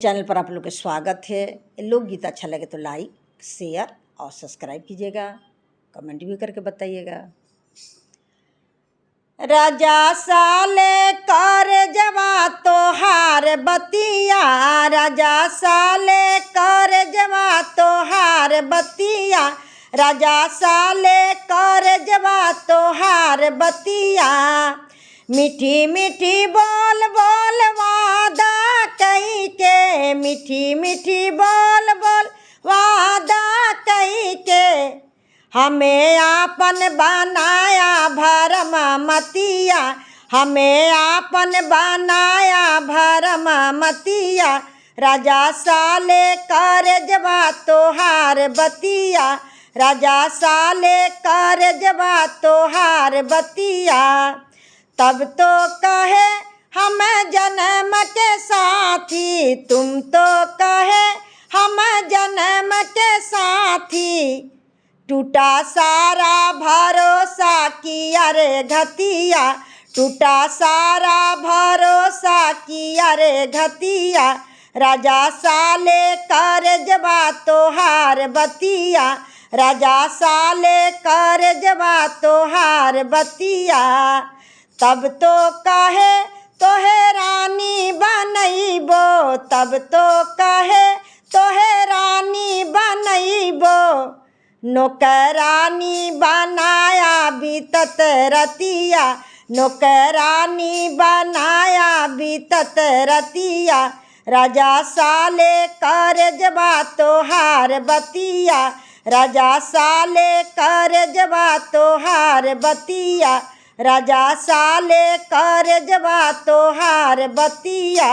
Channel पर आप लोग का स्वागत है। लोकगीत अच्छा लगे तो लाइक शेयर और सब्सक्राइब कीजिएगा, कमेंट भी करके बताइएगा। राजा साले कर जवा तोहार बतिया, राजा साले कर जवा तोहार बतिया, राजा साले कर जवा तोहार बतिया। मीठी मीठी बोल बोल वादा कही के, मीठी मीठी बोल बोल वादा कही के, हमें आपन बनाया भरम मतिया, हमें आपन बनाया भरम मतिया। राजा साले कर जवा तोहार बतिया, राजा साले कर जवा तन्म बतिया। तब तो कहे हम जन्म के साथी, तुम तो कहे हम जन्म के साथी। टूटा सारा भरोसा किया रे घतिया, टूटा सारा भरोसा किया रे घतिया। राजा साले कर जवा तोहार बतिया, राजा साले कर जवा तोहार बतिया। तब तो कहे तोहे रानी बनैबो, तब तो कहे तोहे रानी बनैबो। नौकरानी बनाया बीतत रतिया, नौकरानी बनाया बीतत रतिया। राजा साले कर जवा तोहार बतिया, राजा साले कर जवा तोहार बतिया, राजा साले कर जवा तोहार बतिया।